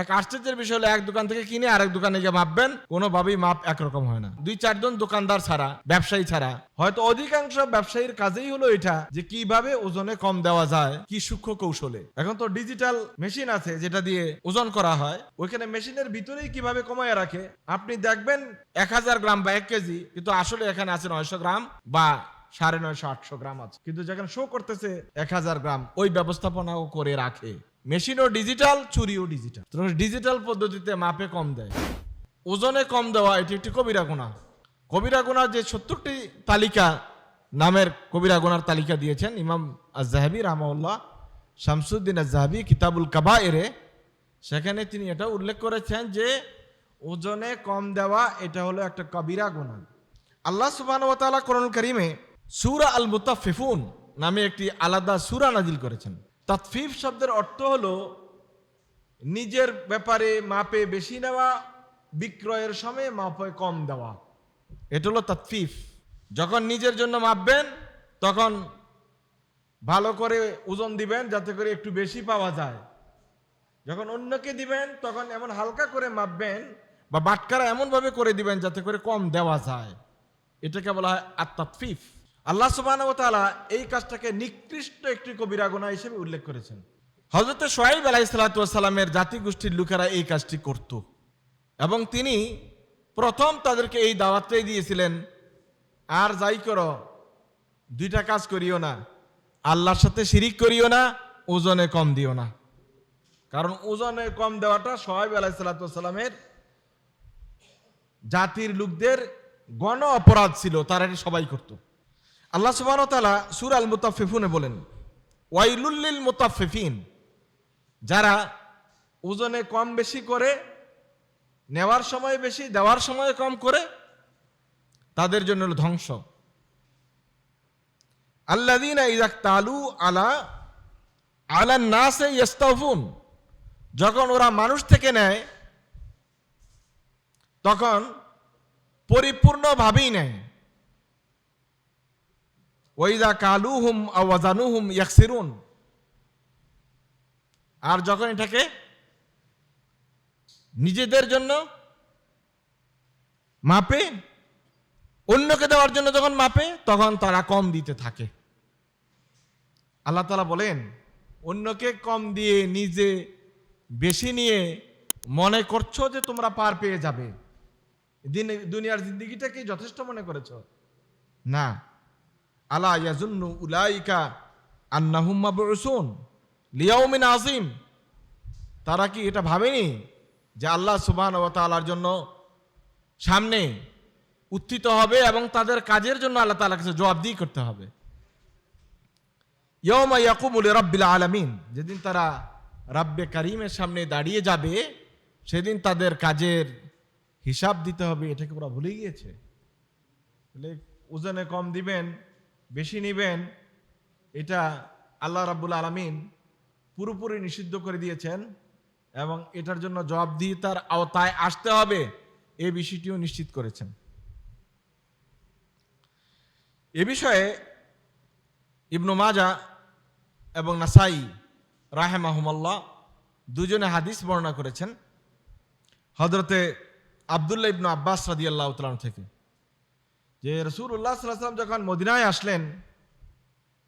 এক আশ্চর্যের বিষয় হলো, এক দোকান থেকে কিনে আরেক দোকানে গিয়ে মাপবেন, কোনোভাবেই মাপ একরকম হয় না। 2-4 জন দোকানদার ছাড়া, ব্যবসায়ী ছাড়া। হয়তো অধিকাংশ ব্যবসায়ীর কাজেই হলো এটা, যে কিভাবে ওজনে কম দেওয়া যায়, কি সূক্ষ্ম কৌশলে। এখন তো ডিজিটাল মেশিন আছে যেটা দিয়ে ওজন করা হয়, ওইখানে মেশিনের ভিতরেই কিভাবে কমায় রাখে। আপনি দেখবেন 1000 গ্রাম বা 1 কেজি, কিন্তু আসলে এখানে আছে 900 গ্রাম বা 950-800 গ্রাম আছে, কিন্তু যেখানে শো করতেছে 1000 গ্রাম, ওই ব্যবস্থাপনাও করে রাখে। মেশিনও ডিজিটাল, চুরিও ডিজিটাল। ডিজিটাল পদ্ধতিতে মাপে কম দেয়, ওজনে কম দেওয়া, এটি একটি কবিরা গুনাহ। কবিরা গুনাহ যে 70টি তালিকা নামের কবিরা গুনার তালিকা দিয়েছেন ইমাম আয-যাহাবী রাহমাহুল্লাহ, শামসুদ্দিন আয-যাহাবী কিতাবুল কাবায়েরে, সেখানে তিনি এটা উল্লেখ করেছেন যে ওজনে কম দেওয়া এটা হলো একটা কবিরা গুনাহ। আল্লাহ সুবহানাহু ওয়া তাআলা কোরআনুল কারীমে সূরা আল মুতাফফিফুন নামে একটি আলাদা সূরা নাজিল করেছেন। তাতফিফ শব্দের অর্থ হলো নিজের ব্যাপারে মাপে বেশি নেওয়া, বিক্রয়ের সময় মাপে কম দেওয়া, এটা হলো তাতফিফ। যখন নিজের জন্য মাপবেন তখন ভালো করে ওজন দিবেন যাতে করে একটু বেশি পাওয়া যায়। যখন অন্যকে দিবেন তখন এমন হালকা করে মাপবেন বা বাটখারা এমনভাবে করে দিবেন যাতে করে কম দেওয়া যায়। এটাকে বলা হয় আত-তাতফিফ। আল্লাহ সুবহানাহু ওয়া তাআলা এই কাজটাকে নিকৃষ্ট একটি কবিরা গুনাহ হিসেবে উল্লেখ করেছেন। হযরত শুআয়ব আলাইহিস সালাতু ওয়াস সালামের জাতিগোষ্ঠীর লোকেরা এই কাজটি করত, এবং তিনি প্রথম তাদেরকে এই দাওয়াতটাই দিয়েছিলেন, আর যাই করো 2টা কাজ করিও না, আল্লাহর সাথে শিরিক করিও না, ওজনে কম দিও না। কারণ ওজনে কম দেওয়াটা শুআয়ব আলাইহিস সালাতু ওয়াস সালামের জাতির লোকদের গণ অপরাধ ছিল, তারা এটা সবাই করত। আল্লাহ সুবহানাহু ওয়া তাআলা সূরা আল মুতাফফিফুনে বলেন, ওয়াইলুল লিল মুতাফফিফিন, যারা ওজনে কম বেশি করে, নেওয়ার সময় বেশি, দেওয়ার সময় কম করে, তাদের জন্য হলো ধ্বংস। আল্লাযীনা ইযা তালু আলান নাসে ইস্তাউফুন, যখন ওরা মানুষ থেকে নেয় তখন পরিপূর্ণভাবেই নেয়। ওয়াইযা কালুহুম আও ওয়াজানুহুম ইয়াখসিরুন, আর যখন এটাকে নিজেদের জন্য মাপে, অন্যকে দেওয়ার জন্য যখন মাপে, তখন তারা কম দিতে থাকে। আল্লাহ তাআলা বলেন, অন্যকে কম দিয়ে নিজে বেশি নিয়ে মনে করছো যে তোমরা পার পেয়ে যাবে, দুনিয়ার জিন্দেগিটাকে যথেষ্ট মনে করেছো না। আলা ইয়াজুন্নু উলাইকা আন্নাহুম মাবউসুন লিয়াউমিন আযীম, তারা কি এটা ভাবেনি যে আল্লাহ সুবহানাহু ওয়া তাআলার জন্য সামনে উত্থিত হবে এবং তাদের কাজের জন্য আল্লাহ তাআলার কাছে জবাবদিহি করতে হবে। ইয়াউমা ইয়াকুমু লিরাব্বিল আলামিন, যেদিন তারা রাব্বে কারীমের সামনে দাঁড়িয়ে যাবে, সেদিন তাদের কাজের হিসাব দিতে হবে। এটাকে ওরা ভুলে গিয়েছে। ওজনে কম দিবেন, বেশি নিবেন, এটা আল্লাহ রাব্বুল আলামিন পুরোপুরি নিষিদ্ধ করে দিয়েছেন, এবং এটার জন্য জবাবদিহিতার আওতায় আসতে হবে, এই বিষয়টিও নিশ্চিত করেছেন। এ বিষয়ে ইবনু মাজাহ এবং নাসাই রাহিমাহুমুল্লাহ দুজনে হাদিস বর্ণনা করেছেন হযরতে আব্দুল্লাহ ইবনে আব্বাস রাদিয়াল্লাহু তাআলা থেকে, যে রাসূলুল্লাহ সাল্লাল্লাহু আলাইহি ওয়াসাল্লাম যখন মদিনায় আসলেন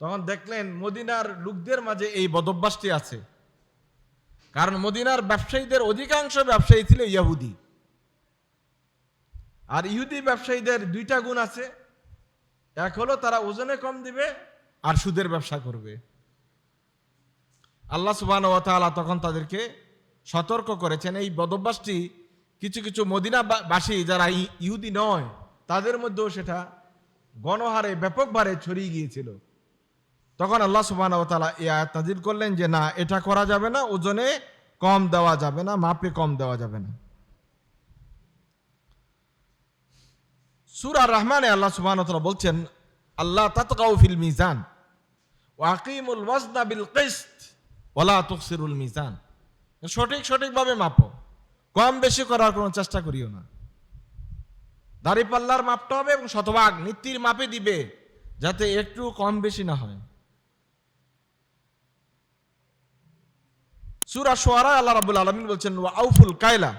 তখন দেখলেন মদিনার লোকদের মাঝে এই বদভ্যাসটি আছে। কারণ মদিনার ব্যবসায়ীদের অধিকাংশ ব্যবসায়ী ছিল ইহুদি, আর ইহুদি ব্যবসায়ীদের 2টা গুণ আছে। এক হলো তারা ওজনে কম দিবে আর সুদের ব্যবসা করবে। আল্লাহ সুবহানাহু ওয়া তাআলা তখন তাদেরকে সতর্ক করেছেন। এই বদভ্যাসটি কিছু কিছু মদিনাবাসী যারা ইহুদি নয় তাদের মধ্যেও সেটা গণহারে ব্যাপকভাবে ছড়িয়ে গিয়েছিল। তখন আল্লাহ সুবহানাহু ওয়া তাআলা এই আয়াত নাযিল করলেন যে না, এটা করা যাবে না, ওজনে কম দেওয়া যাবে না, মাপে কম দেওয়া যাবে না। সূরা আর-রাহমানে আল্লাহ সুবহানাহু ওয়া তাআলা বলছেন, আল্লাহ তাতগাউ ফিল মিজান ওয়া আকিমুল ওয়াজনা বিল কিসত ওয়া লা তুখসিরুল মিজান, সঠিকভাবে মাপো, কম বেশি করার কোনো চেষ্টা করিও না। দাড়িপাল্লার মাপটা হবে এবং শতভাগ নীতির মাপে দিবে, যাতে একটু কম বেশি না হয়। সূরা শুআরা আল্লাহ রাব্বুল আলামিন বলছেন ওয়া আউফুল কায়লা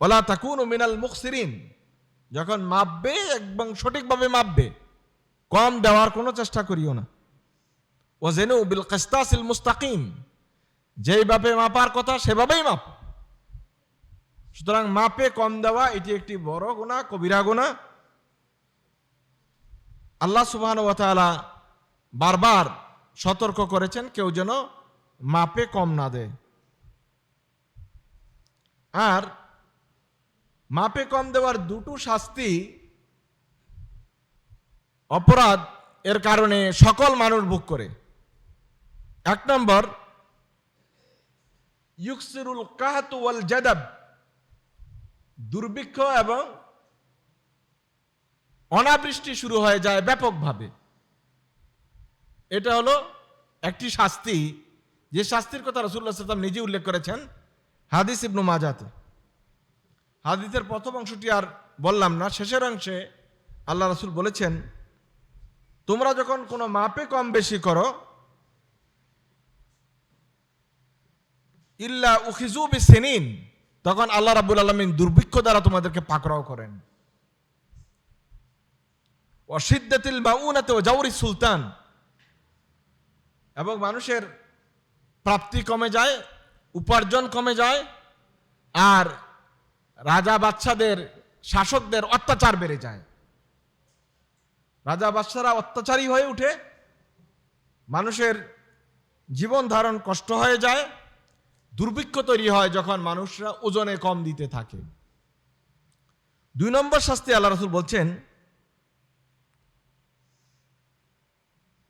ওয়ালা তাকুনু মিনাল মুখসিরিন, যখন মাপবে একদম সঠিকভাবে মাপবে, কম দেওয়ার কোনো চেষ্টা করিও না। ওয়াজিনু বিল কিসতাসিল মুস্তাকিম, যেইভাবে মাপার কথা সেভাবেই মাপ। সুতরাং মাপে কম দেওয়া এটি একটি বড় গুনাহ, কবিরা গুনাহ। আল্লাহ সুবহানাহু ওয়া তাআলা বারবার সতর্ক করেছেন কেউ যেন মাপে কম না দেয়। আর মাপে কম দেওয়ার দুটো শাস্তি, অপরাধ এর কারণে সকল মানুষ ভোগ করে। এক নম্বর, ইউকসিরুল কাহত ওয়াল জাদাব, দুর্ভিক্ষ এবং অনাবৃষ্টি শুরু হয়ে যায় ব্যাপকভাবে। এটা হলো একটি শাস্তি, যে শাস্তির কথা রাসূলুল্লাহ সাল্লাল্লাহু আলাইহি ওয়াসাল্লাম নিজে উল্লেখ করেছেন হাদিস ইবনে মাজাতে। হাদিসের প্রথম অংশটি আর বললাম না, শেষের অংশে আল্লাহ রাসূল বলেছেন, তোমরা যখন কোনো মাপে কম বেশি করো, ইল্লা উখিজু বিসিনিন, তখন আল্লাহ রাব্বুল আলামিন দুর্ভিক্ষ দ্বারা তোমাদেরকে পাকড়াও করেন। ওয়াশিদ্দাতিল মাউনাতি ওয়া জাওরি সুলতান, এবং মানুষের প্রাপ্তি কমে যায়, উপার্জন কমে যায়, আর রাজা বাদশাদের, শাসকদের অত্যাচার বেড়ে যায়। রাজা বাদশারা অত্যাচারী হয়ে উঠে, মানুষের জীবন ধারণ কষ্ট হয়ে যায়, দুর্ভিক্ষ তৈরি হয় যখন মানুষরা ওজনে কম দিতে থাকে। 2 নম্বর শাস্তি আল্লাহ রাসূল বলছেন,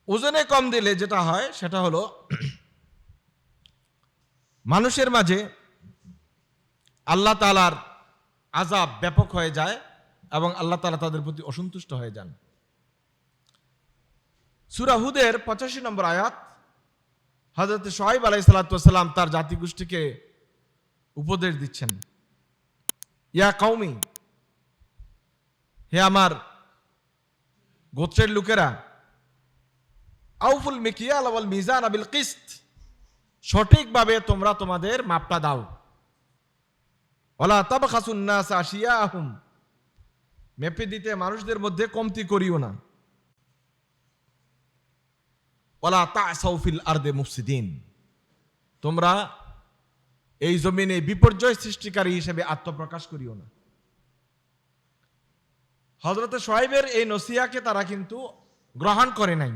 ওজনে কম দিলে যেটা হয় সেটা হলো মানুষের মাঝে আল্লাহ তাআলার আযাব ব্যাপক হয়ে যায় এবং আল্লাহ তাআলা তাদের প্রতি অসন্তুষ্ট হয়ে যান। সূরা হুদের 85 নম্বর আয়াত, হযরত শুআয়ব আলাইহিস সালাতু ওয়াস সালাম তার জাতিগোষ্ঠীকে উপদেশ দিচ্ছেন, ইয়া কওমি, হে আমার গোত্রের লোকেরা, আউফুল মিকিয়াল ওয়াল মিজান বিল কিসত, সঠিকভাবে তোমরা তোমাদের মাপটা দাও। ওয়ালা তাবখাসুন নাস আশিয়াহুম, মেপে দিতে মানুষদের মধ্যে কমতি করিও না। ওয়ালা তা'সাউ ফিল আরদি মুফসিদিন, তোমরা এই জমিনে বিপর্যয় সৃষ্টিকারী হিসেবে আত্মপ্রকাশ করিও না। হযরত শুআয়বের এই নসিহাকে তারা কিন্তু গ্রহণ করে নাই,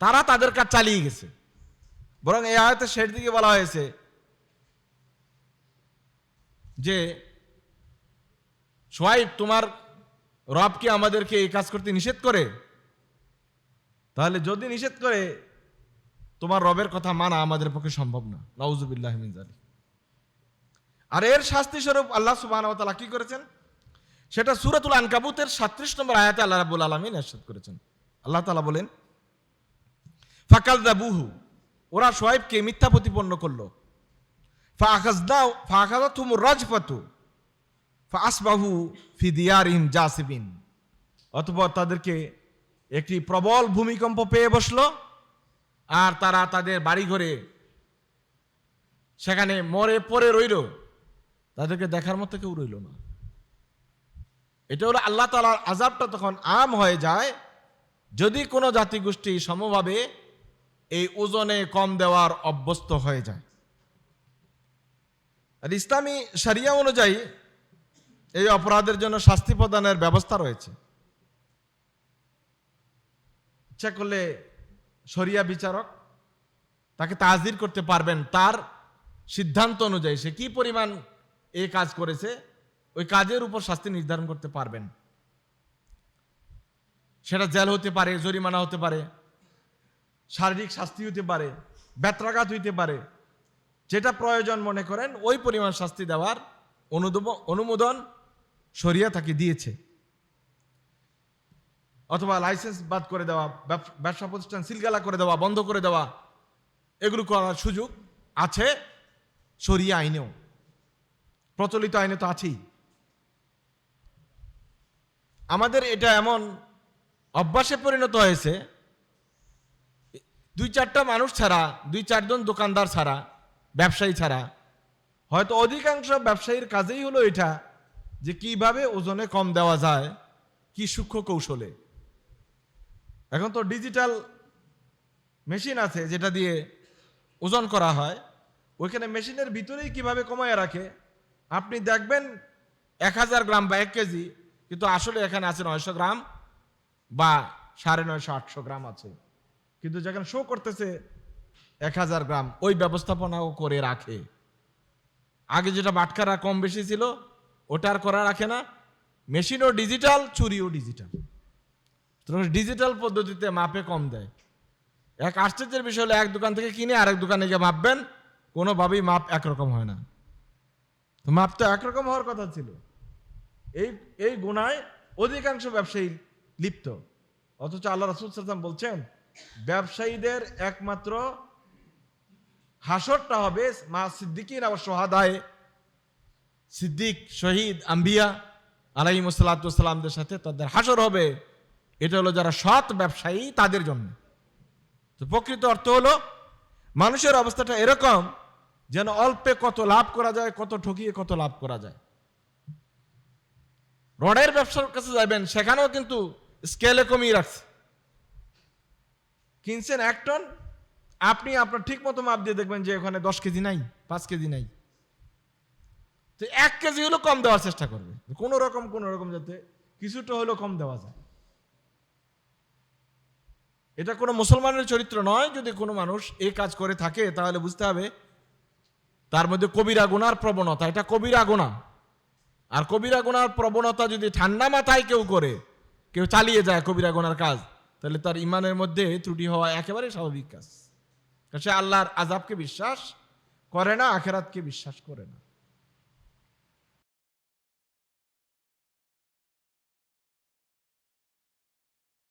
তারা তাদের কাজ চালিয়ে গেছে। বরং এই আয়াতের শেষ দিকে বলা হয়েছে যে, শুআয়ব, তোমার রব কি আমাদেরকে এই কাজ করতে নিষেধ করে? তাহলে যদি নিষেধ করে, তোমার রবের কথা মানা আমাদের পক্ষে সম্ভব না। নাউযুবিল্লাহি মিন যালিক। আর এর শাস্তি স্বরূপ আল্লাহ সুবহানাহু ওয়া তাআলা কি করেছেন সেটা সূরাতুল আনকাবুতের 37 নম্বর আয়াতে আল্লাহ রাব্বুল আলামিন ইরশাদ করেছেন। আল্লাহ তাআলা বলেন, ফাকাযযাবুহু, ওরা শুআয়বকে মিথ্যা প্রতিপন্ন করলো, ফাআখাযাতহুমুর রাজফাতু ফাআসবাহু ফি দিয়ারিহিম জাসিবিন, অতঃপর তাদেরকে একটি প্রবল ভূমিকম্প পেয়ে বসলো, আর তারা তাদের বাড়িঘরে সেখানে মরে পড়ে রইল, তাদেরকে দেখার মতো কেউ রইল না। এটা হলো আল্লাহ তাআলার আযাবটা তখন আম হয়ে যায় যদি কোনো জাতিগোষ্ঠী সমভাবে এই ওজনে কম দেওয়ার অভ্যস্ত হয়ে যায়। আর ইসলামী শরিয়া অনুযায়ী এই অপরাধের জন্য শাস্তি প্রদানের ব্যবস্থা রয়েছে। ইচ্ছা করলে শরিয়া বিচারক তাকে তাজদির করতে পারবেন, তার সিদ্ধান্ত অনুযায়ী সে কি পরিমাণ এই কাজ করেছে ওই কাজের উপর শাস্তি নির্ধারণ করতে পারবেন। সেটা জেল হতে পারে, জরিমানা হতে পারে, শারীরিক শাস্তি হতে পারে, বেত্রাঘাত হইতে পারে, যেটা প্রয়োজন মনে করেন ওই পরিমাণ শাস্তি দেওয়ার অনুমোদন শরিয়া তাকে দিয়েছে। অথবা লাইসেন্স বাদ করে দেওয়া, ব্যবসা প্রতিষ্ঠান সিলগালা করে দেওয়া, বন্ধ করে দেওয়া, এগুলো করার সুযোগ আছে শরিয়া আইনেও, প্রচলিত আইনে তো আছেই। আমাদের এটা এমন অভ্যাসে পরিণত হয়েছে, দুই চারটা মানুষ ছাড়া, দুই চারজন দোকানদার ছাড়া, ব্যবসায়ী ছাড়া, হয়তো অধিকাংশ ব্যবসায়ীর কাজেই হলো এটা যে কিভাবে ওজনে কম দেওয়া যায়, কি সূক্ষ্ম কৌশলে। এখন তো ডিজিটাল মেশিন আছে যেটা দিয়ে ওজন করা হয়, ওইখানে মেশিনের ভিতরেই কিভাবে কমায় রাখে। আপনি দেখবেন 1000 গ্রাম বা 1 কেজি, কিন্তু আসলে এখানে আছে 900 গ্রাম বা 950-800 গ্রাম আছে, কিন্তু যেখানে শো করতেছে 1000 গ্রাম, ওই ব্যবস্থাপনাও করে রাখে। আগে যেটা বাটখারা কম বেশি ছিল ওটা আর করা রাখে না। মেশিনও ডিজিটাল, চুরিও ডিজিটাল, ডিজিটাল পদ্ধতিতে মাপে কম দেয়। এক আশ্চর্যের বিষয় হলো, এক দোকান থেকে কিনে আরেক দোকানে গিয়ে মাপবেন, কোনোভাবেই মাপ একরকম হয় না। তো মাপ তো একরকম হওয়ার কথা ছিল। এই গুনায় অধিকাংশ ব্যবসায়ী লিপ্ত, অথচ আল্লাহ রাসূল সাল্লাল্লাহু আলাইহি ওয়াসাল্লাম বলছেন ব্যবসায়ীদের একমাত্র হাসরটা হবে মা সিদ্দিকিন আর শুহাদায়ে, সিদ্দিক, শহীদ, আম্বিয়া আলাইহিমুস সালাতু ওয়াস সালামদের সাথে তাদের হাসর হবে। এটা হলো যারা সৎ ব্যবসায়ী তাদের জন্য। তো প্রকৃত অর্থ হলো মানুষের অবস্থাটা এরকম যেন অল্পে কত লাভ করা যায়, কত ঠকিয়ে কত লাভ করা যায়। রডের ব্যবসার কাছে যাবেন, সেখানেও কিন্তু স্কেলে কমিয়ে রাখছে। কিনছেন 1 টন, আপনি আপনার ঠিক মতো মাপ দিয়ে দেখবেন যে ওখানে 10 কেজি নাই, 5 কেজি নাই। তো 1 কেজি হলো কম দেওয়ার চেষ্টা করবে, কোন রকম যাতে কিছুটা হলো কম দেওয়া যায়। এটা কোনো মুসলমানের চরিত্র নয়। যদি কোনো মানুষ এই কাজ করে থাকে তাহলে বুঝতে হবে তার মধ্যে কবিরা গুনার প্রবণতা, এটা কবিরা গুনাহ। আর কবিরা গুনার প্রবণতা যদি ঠান্ডা মাথায় কেউ চালিয়ে যায় কবিরা গুনার কাজ, তাহলে তার ইমানের মধ্যে ত্রুটি হওয়া একেবারে স্বাভাবিক কাজ। সে আল্লাহর আযাবকে বিশ্বাস করে না, আখিরাতকে বিশ্বাস করে না।